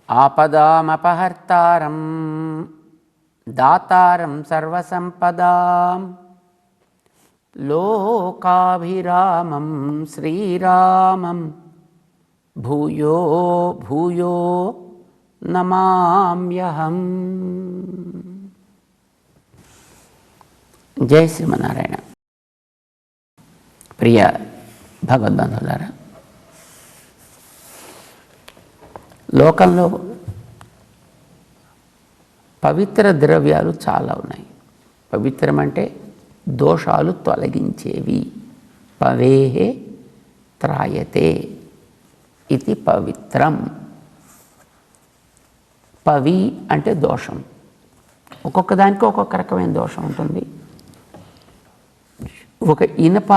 ఆపదామపహర్తారం దాతారం సర్వసంపదాం లోకాభిరామం శ్రీరామం భూయో భూయో నమామ్యహం. జై శ్రీమన్నారాయణ. ప్రియ భగవద్బంధువులారా, లోకంలో పవిత్ర ద్రవ్యాలు చాలా ఉన్నాయి. పవిత్రం అంటే దోషాలు తొలగించేవి. పవేహే త్రాయతే ఇది పవిత్రం. పవి అంటే దోషం. ఒక్కొక్క దానికి ఒక్కొక్క రకమైన దోషం ఉంటుంది. ఒక ఇనప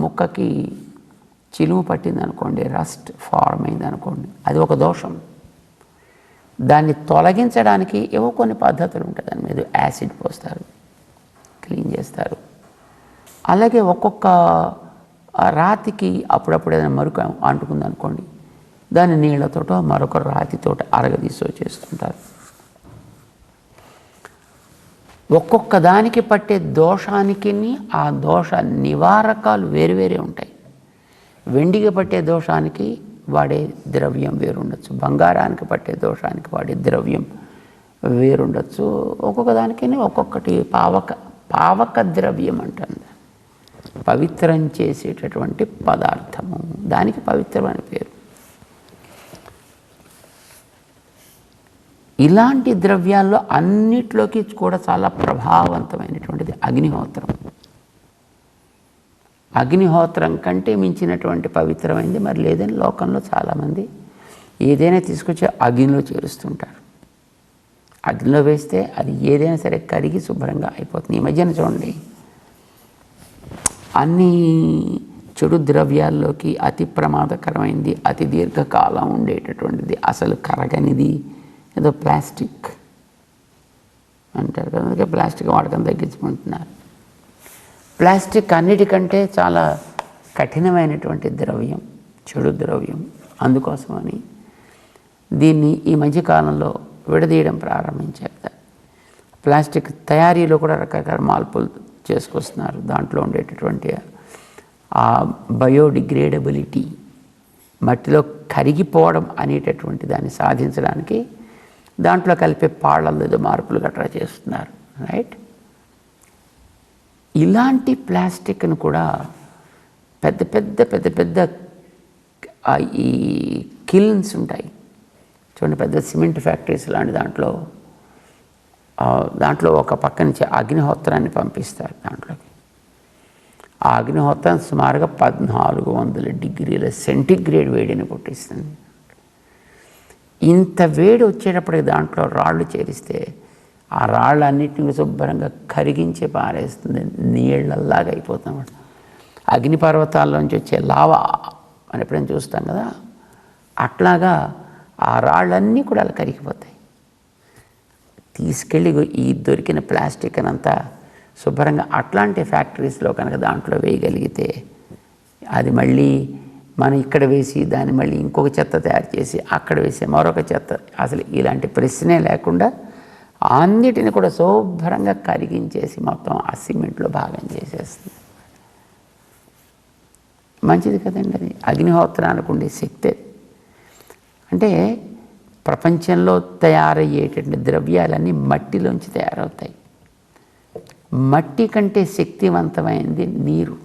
ముక్కకి చిలుము పట్టింది అనుకోండి, రస్ట్ ఫార్మ్ అయింది అనుకోండి, అది ఒక దోషం. దాన్ని తొలగించడానికి ఏవో కొన్ని పద్ధతులు ఉంటాయి. దాని మీద యాసిడ్ పోస్తారు, క్లీన్ చేస్తారు. అలాగే ఒక్కొక్క రాతికి అప్పుడప్పుడు ఏదైనా మరొక అంటుకుంది అనుకోండి, దాన్ని నీళ్లతోటో మరొక రాతితోట అరగదీసో చేస్తుంటారు. ఒక్కొక్క దానికి పట్టే దోషానికి ఆ దోష నివారకాలు వేరువేరే ఉంటాయి. వెండికి పట్టే దోషానికి వాడే ద్రవ్యం వేరుండొచ్చు, బంగారానికి పట్టే దోషానికి వాడే ద్రవ్యం వేరుండొచ్చు. ఒక్కొక్క దానికి ఒక్కొక్కటి పావక ద్రవ్యం అంటుంది. పవిత్రం చేసేటటువంటి పదార్థము, దానికి పవిత్రం అని పేరు. ఇలాంటి ద్రవ్యాల్లో అన్నిట్లోకి కూడా చాలా ప్రభావవంతమైనటువంటిది అగ్నిహోత్రం. అగ్నిహోత్రం కంటే మించినటువంటి పవిత్రమైంది మరి లేదని లోకంలో చాలామంది ఏదైనా తీసుకొచ్చి అగ్నిలో చేరుస్తుంటారు. అగ్నిలో వేస్తే అది ఏదైనా సరే కరిగి శుభ్రంగా అయిపోతుంది. ఈ మధ్యన చూడండి, అన్ని చెడు ద్రవ్యాల్లోకి అతి ప్రమాదకరమైంది, అతి దీర్ఘకాలం ఉండేటటువంటిది, అసలు కరగనిది ఏదో ప్లాస్టిక్ అంటారు కదా. అందుకే ప్లాస్టిక్ వాడకం తగ్గించుకుంటున్నారు. ప్లాస్టిక్ అన్నిటికంటే చాలా కఠినమైనటువంటి ద్రవ్యం, చెడు ద్రవ్యం. అందుకోసమని దీన్ని ఈ మధ్యకాలంలో విడదీయడం ప్రారంభించారు. ప్లాస్టిక్ తయారీలో కూడా రకరకాల మార్పులు చేసుకొస్తున్నారు. దాంట్లో ఉండేటటువంటి ఆ బయోడిగ్రేడబిలిటీ, మట్టిలో కరిగిపోవడం అనేటటువంటి దాన్ని సాధించడానికి దాంట్లో కలిపే పాళ్ళల్లో ఏదో మార్పులు గట్రా చేస్తున్నారు. రైట్. ఇలాంటి ప్లాస్టిక్ను కూడా పెద్ద పెద్ద పెద్ద పెద్ద ఈ కిల్న్స్ ఉంటాయి చూడండి, పెద్ద సిమెంట్ ఫ్యాక్టరీస్ లాంటి దాంట్లో ఒక పక్క నుంచి అగ్నిహోత్రాన్ని పంపిస్తారు. దాంట్లోకి ఆ అగ్నిహోత్రం సుమారుగా 1400 డిగ్రీల సెంటిగ్రేడ్ వేడిని పుట్టిస్తుంది. ఇంత వేడి వచ్చేటప్పటికి దాంట్లో రాళ్ళు చేరిస్తే ఆ రాళ్ళన్నిటిని శుభ్రంగా కరిగించి పారేస్తుంది, నీళ్ళల్లాగా అయిపోతుంది. అగ్నిపర్వతాల్లోంచి వచ్చే లావా అని ఎప్పుడైనా చూస్తాం కదా, అట్లాగా ఆ రాళ్ళన్నీ కూడా అలా కరిగిపోతాయి. తీసుకెళ్ళి ఈ దొరికిన ప్లాస్టిక్ అనంతా శుభ్రంగా అట్లాంటి ఫ్యాక్టరీస్లో కనుక దాంట్లో వేయగలిగితే అది మళ్ళీ మనం ఇక్కడ వేసి దాన్ని మళ్ళీ ఇంకొక చెత్త తయారు చేసి అక్కడ వేసే మరొక చెత్త, అసలు ఇలాంటి ప్రశ్నే లేకుండా అన్నిటిని కూడా శుభ్రంగా కరిగించేసి మొత్తం ఆ సిమెంట్లో భాగం చేసేస్తుంది. మంచిది కదండి అది. అగ్నిహోత్రానికి ఉండే శక్తి. అంటే ప్రపంచంలో తయారయ్యేటటువంటి ద్రవ్యాలన్నీ మట్టిలోంచి తయారవుతాయి. మట్టి కంటే శక్తివంతమైనది నీరు,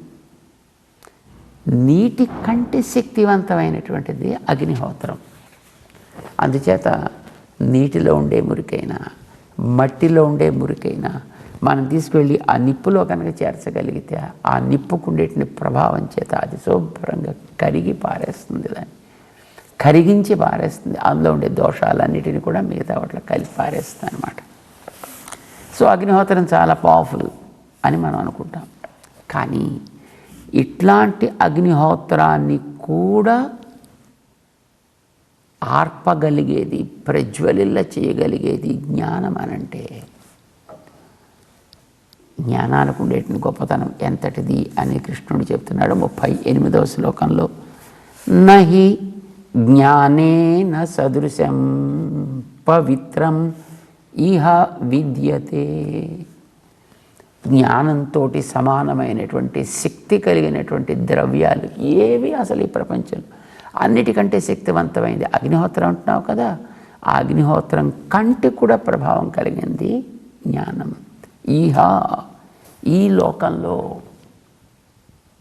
నీటి కంటే శక్తివంతమైనటువంటిది అగ్నిహోత్రం. అందుచేత నీటిలో ఉండే మురికైనా మట్టిలో ఉండే మురికైనా మనం తీసుకువెళ్ళి ఆ నిప్పులో కనుక చేర్చగలిగితే ఆ నిప్పుకుండేటువంటి ప్రభావం చేత అది శుభ్రంగా కరిగి పారేస్తుంది, దాన్ని కరిగించి పారేస్తుంది. అందులో ఉండే దోషాలన్నిటిని కూడా మిగతా వాటిలో కలిపి పారేస్తుంది అనమాట. సో అగ్నిహోత్రం చాలా పవర్ఫుల్ అని మనం అనుకుంటాం. కానీ ఇట్లాంటి అగ్నిహోత్రాన్ని కూడా ఆర్పగలిగేది, ప్రజ్వలిల్ల చేయగలిగేది జ్ఞానం అనంటే, జ్ఞానానికి ఉండేటువంటి గొప్పతనం ఎంతటిది అని కృష్ణుడు చెప్తున్నాడు 38వ శ్లోకంలో. నహి జ్ఞానేన సదృశం పవిత్రం ఇహ విద్యతే. జ్ఞానంతో సమానమైనటువంటి శక్తి కలిగినటువంటి ద్రవ్యాలు ఏవి అసలు ఈ ప్రపంచంలో అన్నిటికంటే శక్తివంతమైంది అగ్నిహోత్రం అంటున్నావు కదా, ఆ అగ్నిహోత్రం కంటే కూడా ప్రభావం కలిగింది జ్ఞానం. ఈహ ఈ లోకంలో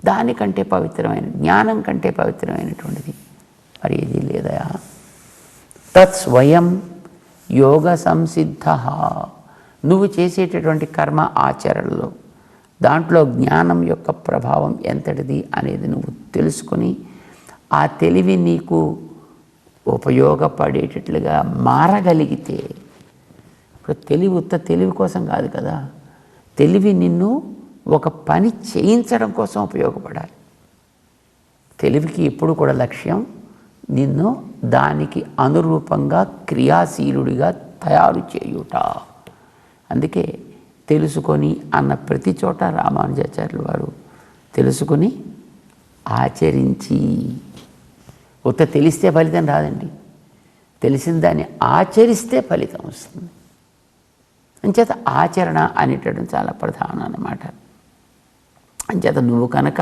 దానికంటే పవిత్రమైన జ్ఞానం కంటే పవిత్రమైనటువంటిది మరి ఏది లేదా. తత్స్వయం యోగ సంసిద్ధ. నువ్వు చేసేటటువంటి కర్మ ఆచరణలో దాంట్లో జ్ఞానం యొక్క ప్రభావం ఎంతటిది అనేది నువ్వు తెలుసుకుని ఆ తెలివి నీకు ఉపయోగపడేటట్లుగా మారగలిగితే, ఇప్పుడు తెలివి కోసం కాదు కదా, తెలివి నిన్ను ఒక పని చేయించడం కోసం ఉపయోగపడాలి. తెలివికి ఎప్పుడు కూడా లక్ష్యం నిన్ను దానికి అనురూపంగా క్రియాశీలుడిగా తయారు చేయుట. అందుకే తెలుసుకొని అన్న ప్రతి చోట రామానుజాచార్యులు వారు తెలుసుకొని ఆచరించి, ఉత్త తెలిస్తే ఫలితం రాదండి, తెలిసిన దాన్ని ఆచరిస్తే ఫలితం వస్తుంది. అంచేత ఆచరణ అనేటటువంటి చాలా ప్రధానం అన్నమాట. అంచేత నువ్వు కనుక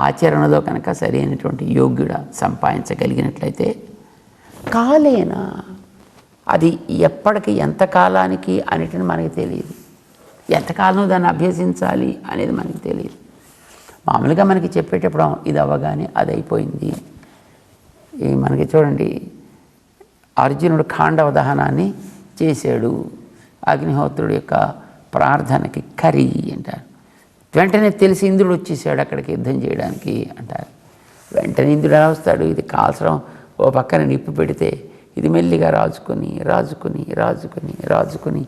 ఆచరణలో కనుక సరైనటువంటి యోగ్యుడా సంపాదించగలిగినట్లయితే కాలేనా, అది ఎప్పటికి ఎంత కాలానికి అనేటిని మనకి తెలియదు, ఎంతకాలం దాన్ని అభ్యసించాలి అనేది మనకి తెలియదు. మామూలుగా మనకి చెప్పేటప్పుడు ఇది అవ్వగానే అది అయిపోయింది. మనకి చూడండి, అర్జునుడు ఖాండవ దహనాన్ని చేశాడు, అగ్నిహోత్రుడి యొక్క ప్రార్థనకి కరి అంటారు. వెంటనే తెలిసి ఇంద్రుడు వచ్చేసాడు అక్కడికి యుద్ధం చేయడానికి అంటారు. వెంటనే ఇంద్రుడు ఎలా వస్తాడు, ఇది కాల్చడం ఓ పక్కన నిప్పు పెడితే ఇది మెల్లిగా రాజుకొని రాజుకొని రాజుకొని రాజుకొని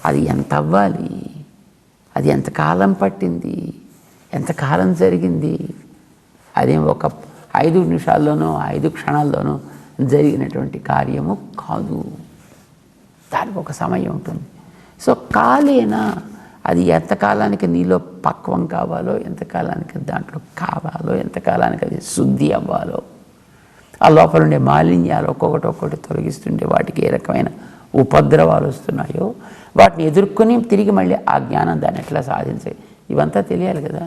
అది ఎంత అవ్వాలి, అది ఎంతకాలం పట్టింది, ఎంతకాలం జరిగింది, అదేం ఒక 5 నిమిషాల్లోనో 5 క్షణాల్లోనో జరిగినటువంటి కార్యము కాదు, దానికి ఒక సమయం ఉంటుంది. సో కాలేనా, అది ఎంతకాలానికి నీలో పక్వం కావాలో, ఎంతకాలానికి దాంట్లో కావాలో, ఎంతకాలానికి అది శుద్ధి అవ్వాలో, ఆ లోపల ఉండే మాలిన్యాలు ఒక్కొక్కటి తొలగిస్తుండే వాటికి ఏ రకమైన ఉపద్రవాలు వస్తున్నాయో వాటిని ఎదుర్కొని తిరిగి మళ్ళీ ఆ జ్ఞానం దాన్ని ఎట్లా సాధించాయి ఇవంతా తెలియాలి కదా.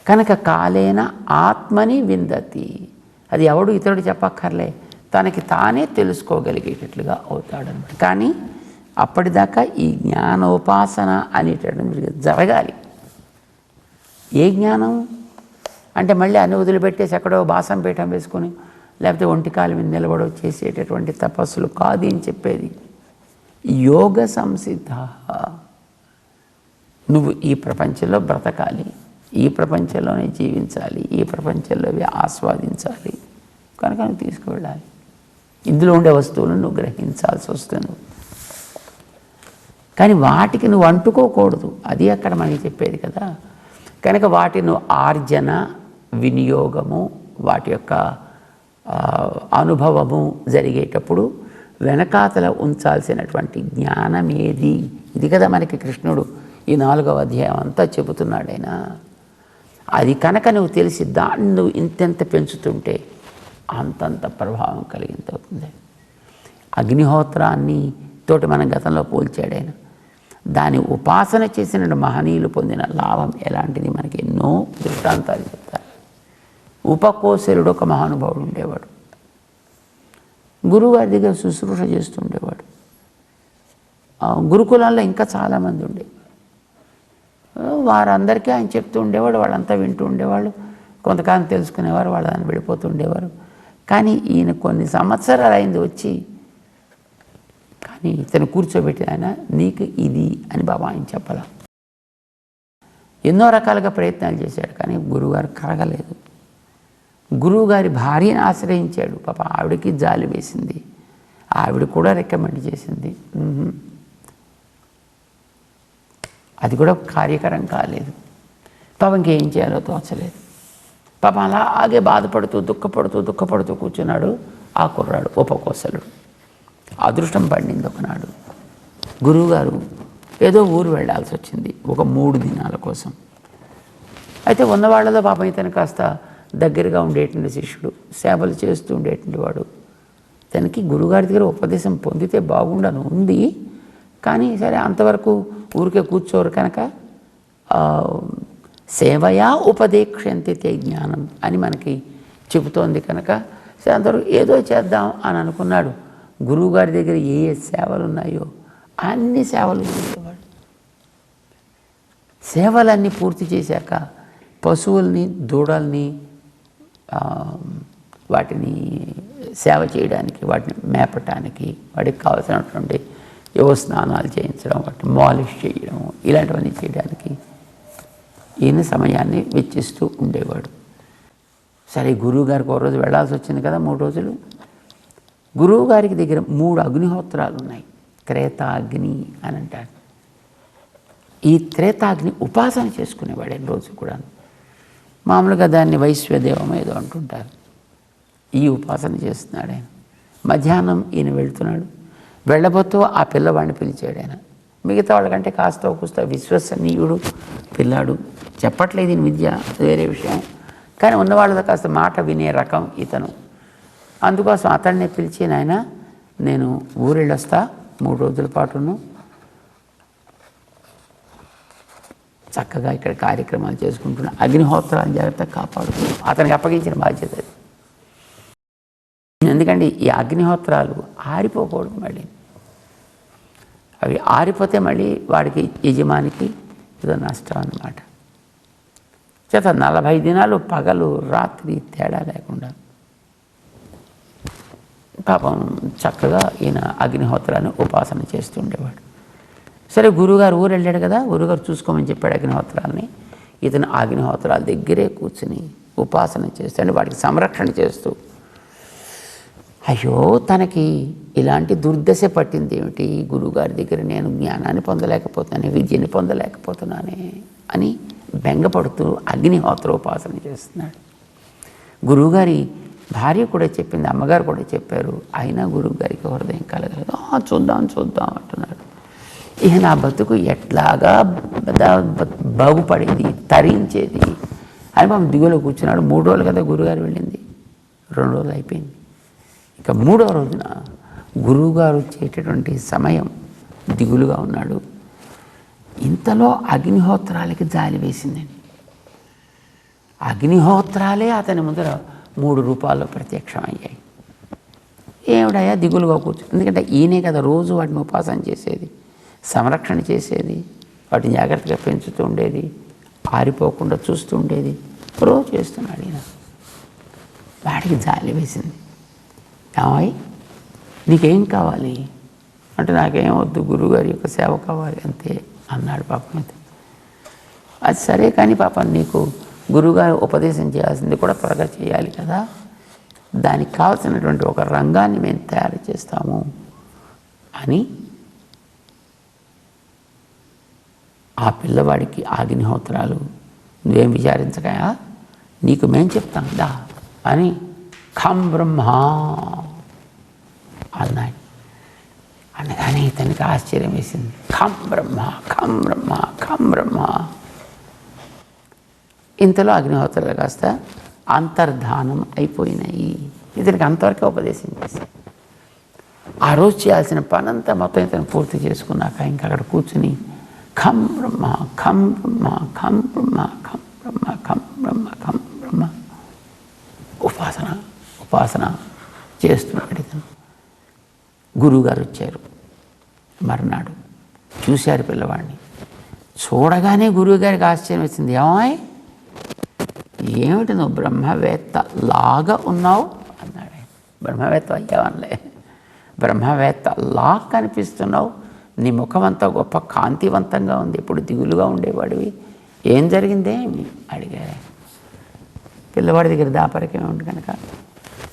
కనుక కాలేన ఆత్మని విందతి, అది ఎవడు ఇతరుడు చెప్పక్కర్లే, తనకి తానే తెలుసుకోగలిగేటట్లుగా అవుతాడనమాట. కానీ అప్పటిదాకా ఈ జ్ఞానోపాసన అనేటటువంటి జరగాలి. ఏ జ్ఞానం అంటే మళ్ళీ అన్ని వదిలిపెట్టేసి ఎక్కడో బాసం పీఠం వేసుకొని లేకపోతే ఒంటికాల మీద నిలబడో చేసేటటువంటి తపస్సులు కాదు అని చెప్పేది. యోగ సంసిద్ధ, నువ్వు ఈ ప్రపంచంలో బ్రతకాలి, ఈ ప్రపంచంలోనే జీవించాలి, ఈ ప్రపంచంలో ఆస్వాదించాలి, కనుక నువ్వు తీసుకువెళ్ళాలి. ఇందులో ఉండే వస్తువులను నువ్వు గ్రహించాల్సి వస్తుంది, కానీ వాటికి నువ్వు అంటుకోకూడదు, అది అక్కడ మనకి చెప్పేది కదా. కనుక వాటి నువ్వు ఆర్జన, వినియోగము, వాటి యొక్క అనుభవము జరిగేటప్పుడు వెనకాతల ఉంచాల్సినటువంటి జ్ఞానం ఏది, ఇది కదా మనకి కృష్ణుడు ఈ 4వ అధ్యాయం అంతా చెబుతున్నాడు. ఆయన అది కనుక నువ్వు తెలిసి దాన్ని నువ్వు ఇంతెంత పెంచుతుంటే అంతంత ప్రభావం కలిగింతవుతుంది. అగ్నిహోత్రాన్ని తోటి మనం గతంలో పోల్చాడు ఆయన. దాని ఉపాసన చేసిన మహనీయులు పొందిన లాభం ఎలాంటిది మనకి ఎన్నో దృష్టాంతాలు చెప్తారు. ఉపకోశలుడు ఒక మహానుభావుడు ఉండేవాడు, గురువుగారి దగ్గర శుశ్రూష చేస్తుండేవాడు. గురుకులాల్లో ఇంకా చాలామంది ఉండే, వారందరికీ ఆయన చెప్తూ ఉండేవాడు, వాళ్ళంతా వింటూ ఉండేవాళ్ళు, కొంతకాలం తెలుసుకునేవారు, వాళ్ళ దాన్ని వెళ్ళిపోతూ ఉండేవారు. కానీ ఈయన కొన్ని సంవత్సరాలు అయింది వచ్చి, కానీ ఇతను కూర్చోబెట్టి ఆయన నీకు ఇది అని బాబా ఆయన చెప్పాల. ఎన్నో రకాలుగా ప్రయత్నాలు చేశాడు, కానీ గురువుగారు కరగలేదు. గురువుగారి భార్యను ఆశ్రయించాడు, పాప ఆవిడకి జాలి వేసింది, ఆవిడ కూడా రికమెండ్ చేసింది, అది కూడా కార్యకరం కాలేదు. పాపం ఇంకేం చేయాలో తోచలేదు. పాపం అలాగే బాధపడుతూ దుఃఖపడుతూ కూర్చున్నాడు ఆ కుర్రాడు ఉపకోశలుడు. అదృష్టం పడింది, ఒకనాడు గురువుగారు ఏదో ఊరు వెళ్ళాల్సి వచ్చింది ఒక 3 దినాల కోసం. అయితే ఉన్నవాళ్లలో పాపం ఇతను కాస్త దగ్గరగా ఉండేటువంటి శిష్యుడు, సేవలు చేస్తూ ఉండేటువంటి వాడు. తనకి గురుగారి దగ్గర ఉపదేశం పొందితే బాగుండను ఉంది, కానీ సరే అంతవరకు ఊరికే కూర్చోరు కనుక సేవయా ఉపదేక్ష్యంతి తే జ్ఞానం అని మనకి చెబుతోంది కనుక సరే అందరూ ఏదో చేద్దాం అని అనుకున్నాడు. గురువుగారి దగ్గర ఏ ఏ సేవలు ఉన్నాయో అన్ని సేవలు చేసేవాడు. సేవలన్నీ పూర్తి చేశాక పశువుల్ని దూడల్ని వాటిని సేవ చేయడానికి, వాటిని మేపటానికి, వాటికి కావాల్సినటువంటి యువ స్నానాలు చేయించడం, వాటిని మాలిష్ చేయడం, ఇలాంటివన్నీ చేయడానికి ఈయన సమయాన్ని వెచ్చిస్తూ ఉండేవాడు. సరే గురువుగారికి ఒక రోజు వెళ్ళాల్సి వచ్చింది కదా, 3 రోజులు. గురువుగారికి దగ్గర 3 అగ్నిహోత్రాలు ఉన్నాయి. త్రేతాగ్ని అని అంటారు. ఈ త్రేతాగ్ని ఉపాసన చేసుకునేవాడు రోజు కూడా. మామూలుగా దాన్ని వైశ్వదేవం ఏదో అంటుంటారు. ఈ ఉపాసన చేస్తున్నాడు ఆయన. మధ్యాహ్నం ఈయన వెళ్తున్నాడు. వెళ్ళబోతూ ఆ పిల్లవాడిని పిలిచాడు ఆయన. మిగతా వాళ్ళకంటే కాస్త కూస్త విశ్వసనీయుడు పిల్లాడు, చెప్పట్లేదు ఈయన విద్య, వేరే విషయం, కానీ ఉన్నవాళ్ళతో కాస్త మాట వినే రకం ఇతను. అందుకోసం అతన్నే పిలిచి, నాయన నేను ఊరెళ్ళొస్తా 3 రోజుల పాటును, చక్కగా ఇక్కడ కార్యక్రమాలు చేసుకుంటున్నా, అగ్నిహోత్రాలను జాగ్రత్తగా కాపాడుతూ అతనికి అప్పగించిన బాధ్యత అది. ఎందుకంటే ఈ అగ్నిహోత్రాలు ఆరిపోకూడదు. మళ్ళీ అవి ఆరిపోతే మళ్ళీ వాడికి, యజమానికి ఏదో నష్టం అన్నమాట. చేత 40 దినాలు పగలు రాత్రి తేడా లేకుండా పాపం చక్కగా ఈయన అగ్నిహోత్రాన్ని ఉపాసన చేస్తూ ఉండేవాడు. సరే గురువుగారు ఊరు వెళ్ళాడు కదా, గురువుగారు చూసుకోమని చెప్పాడు అగ్నిహోత్రాలని. ఇతను అగ్నిహోత్రాల దగ్గరే కూర్చుని ఉపాసన చేస్తూ, అంటే వాటికి సంరక్షణ చేస్తూ, అయ్యో తనకి ఇలాంటి దుర్దశ పట్టింది ఏమిటి, గురువుగారి దగ్గర నేను జ్ఞానాన్ని పొందలేకపోతున్నాను, విద్యని పొందలేకపోతున్నానే అని బెంగపడుతూ అగ్నిహోత్ర ఉపాసన చేస్తున్నాడు. గురువుగారి భార్య కూడా చెప్పింది, అమ్మగారు కూడా చెప్పారు. అయినా గురువుగారికి హృదయం కలగలేదు. చూద్దాం అంటున్నాడు. ఇక నా బతుకు ఎట్లాగా బాగుపడేది, తరించేది అని పాపం దిగులో కూర్చున్నాడు. 3 రోజులు కదా గురువుగారు వెళ్ళింది, 2 రోజులు అయిపోయింది. ఇక 3వ రోజున గురువుగారు వచ్చేటటువంటి సమయం దిగులుగా ఉన్నాడు. ఇంతలో అగ్నిహోత్రాలకి జాలి వేసిందండి. అగ్నిహోత్రాలే అతని ముందర 3 రూపాల్లో ప్రత్యక్షమయ్యాయి. ఏమిటయ్యా దిగులుగా కూర్చో, ఎందుకంటే ఈయనే కదా రోజు వాటిని ఉపాసన చేసేది, సంరక్షణ చేసేది, వాటిని జాగ్రత్తగా పెంచుతూ ఉండేది, ఆరిపోకుండా చూస్తూ ఉండేది, రోజు చేస్తున్నాడు ఈయన. వాడికి జాలి వేసింది. ఏమాయి నీకేం కావాలి అంటే, నాకేం వద్దు, గురువుగారి యొక్క సేవ కావాలి అంతే అన్నాడు పాపం. అది సరే కానీ పాపం నీకు గురువుగారు ఉపదేశం చేయాల్సింది కూడా త్వరగా చేయాలి కదా, దానికి కావాల్సినటువంటి ఒక రంగాన్ని మేము తయారు చేస్తాము అని ఆ పిల్లవాడికి అగ్నిహోత్రాలు, నువ్వేం విచారించకయా, నీకు మేము చెప్తాం దా అని ఖం బ్రహ్మ అన్నాడు. అనగానే ఇతనికి ఆశ్చర్యం వేసింది. ఖం బ్రహ్మ, ఖం బ్రహ్మ, ఖం బ్రహ్మ. ఇంతలో అగ్నిహోత్రాలు కాస్త అంతర్ధానం అయిపోయినాయి. ఇతనికి అంతవరకే ఉపదేశం చేశాను. ఆ రోజు చేయాల్సిన పనంతా మొత్తం ఇతను పూర్తి చేసుకున్నాక ఇంకా అక్కడ కూర్చుని ఖం బ్రహ్మ, ఖం బ్రహ్మ, ఖం బ్రహ్మ, ఖం బ్రహ్మ, ఖం బ్రహ్మ, ఖం బ్రహ్మ ఉపాసన చేస్తున్నాడు ఇతను. గురువుగారు వచ్చారు మర్నాడు. చూశారు పిల్లవాడిని. చూడగానే గురువుగారికి ఆశ్చర్యం వచ్చింది. ఏమిటి నువ్వు బ్రహ్మవేత్త లాగా ఉన్నావు అన్నాడు. బ్రహ్మవేత్త అయ్యావనలే, బ్రహ్మవేత్త లా కనిపిస్తున్నావు, నీ ముఖం అంతా గొప్ప కాంతివంతంగా ఉంది, ఇప్పుడు దిగులుగా ఉండేవాడివి, ఏం జరిగిందే అడిగారు. పిల్లవాడి దగ్గర దాపరికమే ఉంది కనుక,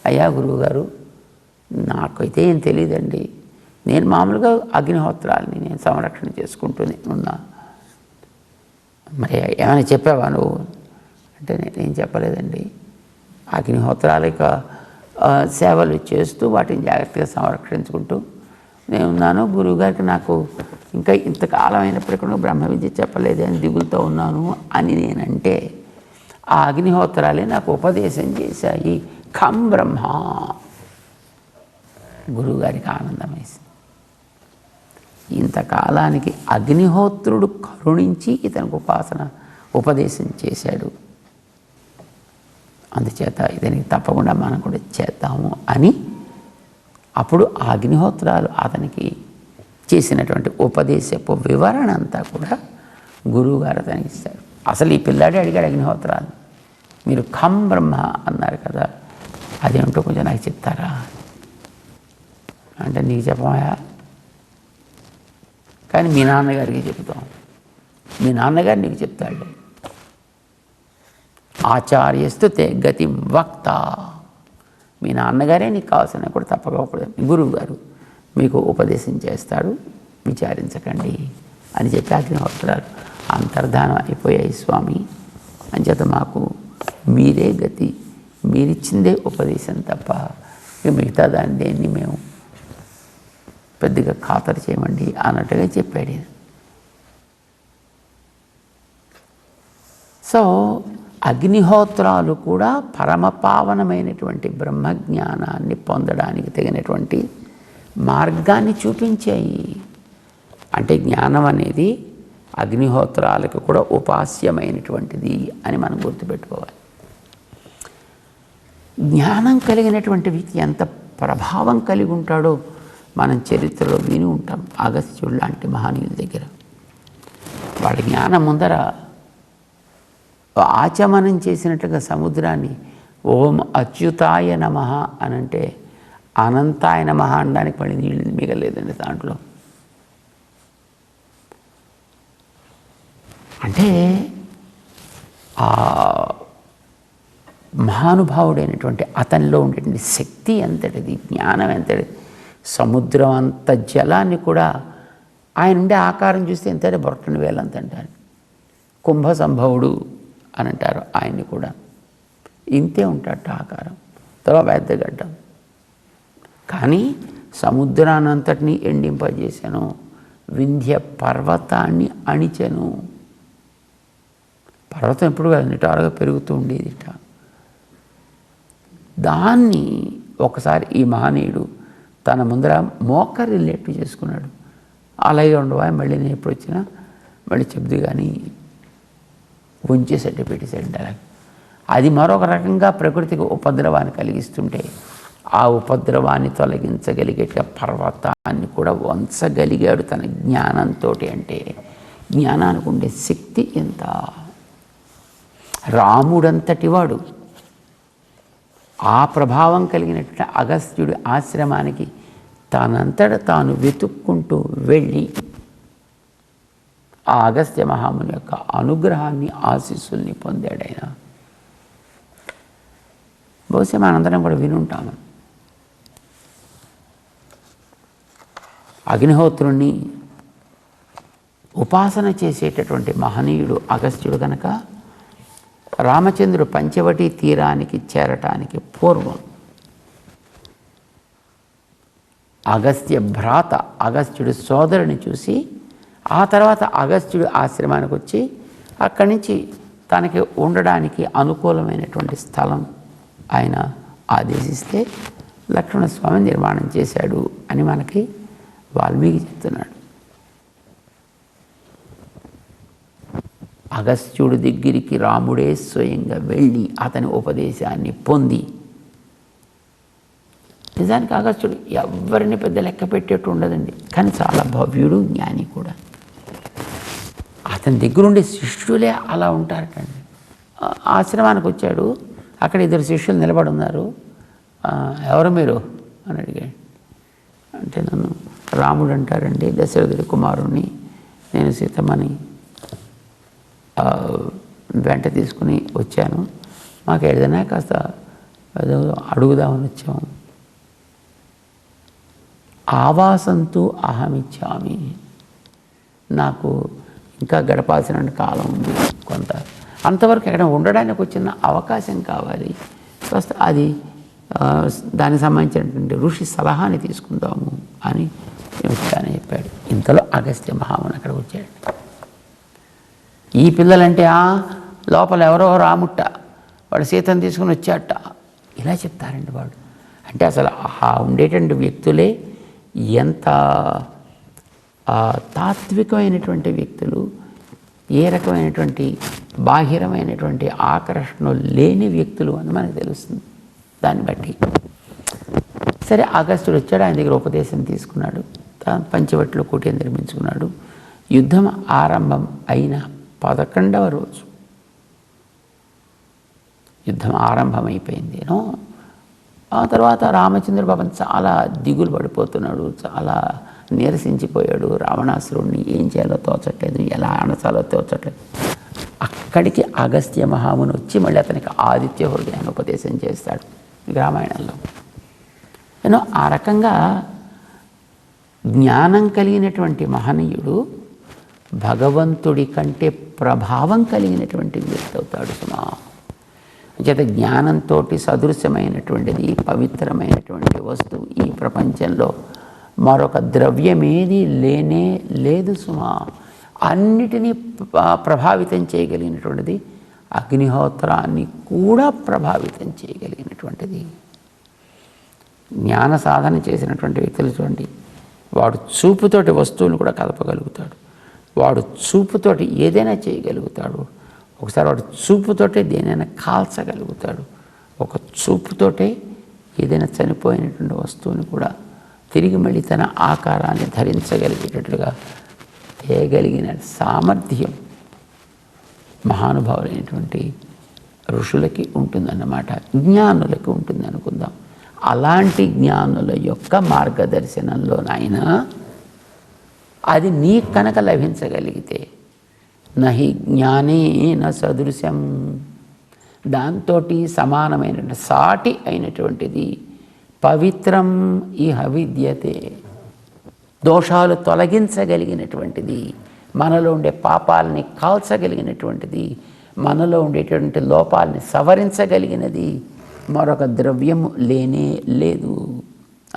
అయ్యా గురువుగారు నాకైతే ఏం తెలియదండి, నేను మామూలుగా అగ్నిహోత్రాలని నేను సంరక్షణ చేసుకుంటూనే ఉన్నా, మరి ఏమైనా చెప్పావా నువ్వు అంటే, నేనేం చెప్పలేదండి, అగ్నిహోత్రాల యొక్క సేవలు చేస్తూ వాటిని జాగ్రత్తగా సంరక్షించుకుంటూ నేను ఉన్నాను. గురువుగారికి నాకు ఇంకా ఇంతకాలం అయినప్పటికీ బ్రహ్మ విద్య చెప్పలేదు అని దిగులుతో ఉన్నాను అని నేనంటే, ఆ అగ్నిహోత్రాలే నాకు ఉపదేశం చేశాయి. ఖం బ్రహ్మ. గురువుగారికి ఆనందం వేసింది. ఇంతకాలానికి అగ్నిహోత్రుడు కరుణించి ఇతనికి ఉపదేశం చేశాడు. అందుచేత ఇతనికి తప్పకుండా మనం కూడా చేద్దాము అని అప్పుడు ఆ అగ్నిహోత్రాలు అతనికి చేసినటువంటి ఉపదేశపు వివరణ అంతా కూడా గురువుగారు అతనికి ఇస్తారు. అసలు ఈ పిల్లాడే అడిగాడు అగ్నిహోత్రాలు, మీరు ఖం బ్రహ్మ అన్నారు కదా, అదేమిటో కొంచెం నాకు చెప్తారా అంటే, నీకు చెప్పమాయా, కానీ మీ నాన్నగారికి చెప్తాం, మీ నాన్నగారు నీకు చెప్తాడు. ఆచార్యస్తు తే గతిం వక్త. మీ నాన్నగారే నీకు కావాల్సిన కూడా తప్పకపోతే గురువు గారు మీకు ఉపదేశం చేస్తాడు, విచారించకండి అని చెప్పి అగ్నిహోత్రాలు అంతర్ధానం అయిపోయాయి. స్వామి అంచేత మాకు మీరే గతి, మీరిచ్చిందే ఉపదేశం తప్ప మిగతా దాన్ని దేన్ని మేము పెద్దగా ఖాతరు చేయమండి అన్నట్టుగా చెప్పాడు. సో అగ్నిహోత్రాలు కూడా పరమపావనమైనటువంటి బ్రహ్మజ్ఞానాన్ని పొందడానికి తగినటువంటి మార్గాన్ని చూపించాయి. అంటే జ్ఞానం అనేది అగ్నిహోత్రాలకు కూడా ఉపాస్యమైనటువంటిది అని మనం గుర్తుపెట్టుకోవాలి. జ్ఞానం కలిగినటువంటి వ్యక్తి ఎంత ప్రభావం కలిగి ఉంటాడో మనం చరిత్రలో విని ఉంటాం. అగస్త్యుడు లాంటి మహనీయుల దగ్గర వాళ్ళ జ్ఞానం ముందర ఆచమనం చేసినట్టుగా సముద్రాన్ని ఓం అచ్యుతాయ నమః అనంటే అనంతాయ నమః అనడానికి మళ్ళీ నీళ్ళు మిగలేదండి దాంట్లో. అంటే ఆ మహానుభావుడైనటువంటి అతనిలో ఉండేటువంటి శక్తి ఎంతటిది, జ్ఞానం ఎంతటిది. సముద్రం అంత జలాన్ని కూడా ఆయన ఉండే ఆకారం చూస్తే ఎంతటి బొట్టని వేలంత అంటారు. కుంభ సంభవుడు అని అంటారు ఆయన్ని కూడా. ఇంతే ఉంటాడు ఆకారం, తర్వాత పెద్దగడ్డం. కానీ సముద్రానంతటినీ ఎండింపజేశాను, వింధ్య పర్వతాన్ని అణిచెను. పర్వతం ఎప్పుడు కాదు, నిటారుగా పెరుగుతూ ఉండేది. దాన్ని ఒకసారి ఈ మహనీయుడు తన ముందర మోకరిల్లేట్టు చేసుకున్నాడు. అలాగే ఉండవా, మళ్ళీ నేను ఎప్పుడు వచ్చినా మళ్ళీ చెబుదు కానీ ఉంచేసట్టు పెట్టేసాడు. అలాగే అది మరొక రకంగా ప్రకృతికి ఉపద్రవాన్ని కలిగిస్తుంటే ఆ ఉపద్రవాన్ని తొలగించగలిగే పర్వతాన్ని కూడా వంచగలిగాడు తన జ్ఞానంతో. అంటే జ్ఞానానికి ఉండే శక్తి ఎంత! రాముడంతటి వాడు ఆ ప్రభావం కలిగినటువంటి అగస్త్యుడి ఆశ్రమానికి తనంతట తాను వెతుక్కుంటూ వెళ్ళి ఆ అగస్త్య మహాముని యొక్క అనుగ్రహాన్ని, ఆశీస్సుల్ని పొందాడు ఆయన. బహుశా మనందరం కూడా వినుంటాము. అగ్నిహోత్రుణ్ణి ఉపాసన చేసేటటువంటి మహనీయుడు అగస్త్యుడు కనుక రామచంద్రుడు పంచవటి తీరానికి చేరటానికి పూర్వం అగస్త్య భ్రాత అగస్త్యుడి సోదరుని చూసి ఆ తర్వాత అగస్త్యుడి ఆశ్రమానికి వచ్చి అక్కడి నుంచి తనకి ఉండడానికి అనుకూలమైనటువంటి స్థలం ఆయన ఆదేశిస్తే లక్ష్మణస్వామి నిర్మాణం చేశాడు అని మనకి వాల్మీకి చెప్తున్నాడు. అగస్త్యుడి దగ్గరికి రాముడే స్వయంగా వెళ్ళి అతని ఉపదేశాన్ని పొంది, నిజానికి అగస్త్యుడు ఎవరిని పెద్ద లెక్క పెట్టేట్టు ఉండదండి, కానీ చాలా భవ్యుడు, జ్ఞాని కూడా. అతని దగ్గరుండే శిష్యులే అలా ఉంటారటండి. ఆశ్రమానికి వచ్చాడు, అక్కడ ఇద్దరు శిష్యులు నిలబడి ఉన్నారు. ఎవరు మీరు అని అడిగాడు. అంటే నన్ను రాముడు అంటారండి, దశరథుడి కుమారుణ్ణి, నేను సీతమ్మని వెంట తీసుకుని వచ్చాను, మాకు ఏదైనా కాస్త ఏదో అడుగుదామని వచ్చాము. ఆవాసంతు అహమిచ్చామి, నాకు ఇంకా గడపాల్సిన కాలం ఉంది కొంత, అంతవరకు ఎక్కడ ఉండడానికి వచ్చిన అవకాశం కావాలి, కాస్త అది దానికి సంబంధించినటువంటి ఋషి సలహాని తీసుకుందాము అని వచ్చానని చెప్పాడు. ఇంతలో అగస్త్య మహాముని అక్కడ వచ్చాడు. ఈ పిల్లలంటే లోపల ఎవరో రాముట్ట, వాడు సీతను తీసుకుని వచ్చాట, ఇలా చెప్తారండి వాడు. అంటే అసలు ఆ ఉండేటువంటి వ్యక్తులే ఎంత తాత్వికమైనటువంటి వ్యక్తులు, ఏ రకమైనటువంటి బాహిరమైనటువంటి ఆకర్షణలు లేని వ్యక్తులు అని మనకు తెలుస్తుంది. దాన్ని బట్టి సరే అగస్త్యుడు వచ్చాడు, ఆయన దగ్గర ఉపదేశం తీసుకున్నాడు, పంచవటిలో కుటీరం నిర్మించుకున్నాడు. యుద్ధం ఆరంభం అయిన 11వ రోజు యుద్ధం ఆరంభమైపోయింది. ఆ తర్వాత రామచంద్ర బాబు చాలా దిగులు పడిపోతున్నాడు, చాలా నీరసించిపోయాడు. రావణాసురుడిని ఏం చేయాలో తోచట్లేదు, ఎలా అణచాలో తోచట్లేదు. అక్కడికి అగస్త్య మహాముని వచ్చి మళ్ళీ అతనికి ఆదిత్య హృదయాన్ని ఉపదేశం చేస్తాడు రామాయణంలో. ఆ రకంగా జ్ఞానం కలిగినటువంటి మహనీయుడు భగవంతుడి కంటే ప్రభావం కలిగినటువంటి వ్యక్తి అవుతాడు సుమా. చేత జ్ఞానంతో సదృశ్యమైనటువంటిది, పవిత్రమైనటువంటి వస్తువు ఈ ప్రపంచంలో మరొక ద్రవ్యమేది లేనే లేదు సుమా. అన్నిటినీ ప్రభావితం చేయగలిగినటువంటిది, అగ్నిహోత్రాన్ని కూడా ప్రభావితం చేయగలిగినటువంటిది. జ్ఞాన సాధన చేసినటువంటి వ్యక్తులు చూడండి, వాడు చూపుతోటి వస్తువులు కూడా కలపగలుగుతాడు, వాడు చూపుతోటి ఏదైనా చేయగలుగుతాడు. ఒకసారి వాడు చూపుతోటే దేనైనా కాల్చగలుగుతాడు, ఒక చూపుతోటే ఏదైనా చనిపోయినటువంటి వస్తువుని కూడా తిరిగి మళ్ళీ తన ఆకారాన్ని ధరించగలిగేటట్లుగా చేయగలిగిన సామర్థ్యం మహానుభావులైనటువంటి ఋషులకి ఉంటుందన్నమాట, జ్ఞానులకి ఉంటుంది అనుకుందాం. అలాంటి జ్ఞానుల యొక్క మార్గదర్శనంలోనైనా అది నీ కనుక లభించగలిగితే, నహి జ్ఞానేన సదృశం, దాంతో సమానమైనటువంటి సాటి అయినటువంటిది పవిత్రం ఇహ విద్యతే, దోషాలు తొలగించగలిగినటువంటిది, మనలో ఉండే పాపాలని కాల్చగలిగినటువంటిది, మనలో ఉండేటువంటి లోపాలని సవరించగలిగినది మరొక ద్రవ్యము లేనే లేదు.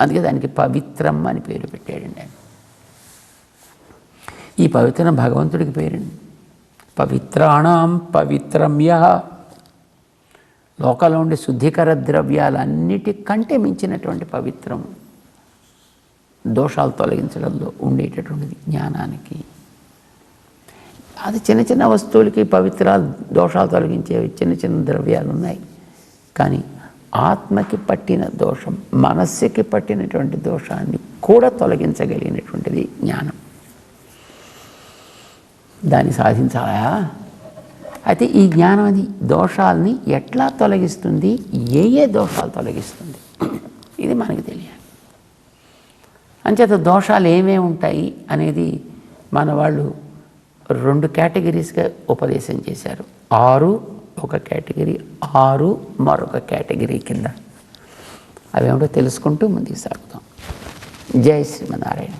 అందుకే దానికి పవిత్రం అని పేరు పెట్టాడండి. ఈ పవిత్రం భగవంతుడికి పేరండి. పవిత్రాణం పవిత్రమ్య, లోకంలో ఉండే శుద్ధికర ద్రవ్యాలన్నిటికంటే మించినటువంటి పవిత్రం దోషాలు తొలగించడంలో ఉండేటటువంటిది జ్ఞానానికి. అది చిన్న చిన్న వస్తువులకి పవిత్రాలు దోషాలు తొలగించేవి చిన్న చిన్న ద్రవ్యాలు ఉన్నాయి. కానీ ఆత్మకి పట్టిన దోషం, మనస్సుకి పట్టినటువంటి దోషాన్ని కూడా తొలగించగలిగినటువంటిది జ్ఞానం. దాన్ని సాధించాలా? అయితే ఈ జ్ఞానం అది దోషాలని ఎట్లా తొలగిస్తుంది, ఏ ఏ దోషాలు తొలగిస్తుంది, ఇది మనకి తెలియాలి. అంచేత దోషాలు ఏమేమి ఉంటాయి అనేది మన వాళ్ళు 2 కేటగిరీస్గా ఉపదేశం చేశారు. 6 ఒక కేటగిరీ, 6 మరొక కేటగిరీ కింద. అవేమిటో తెలుసుకుంటూ ముందుకు సాగుతాం. జై శ్రీమన్నారాయణ.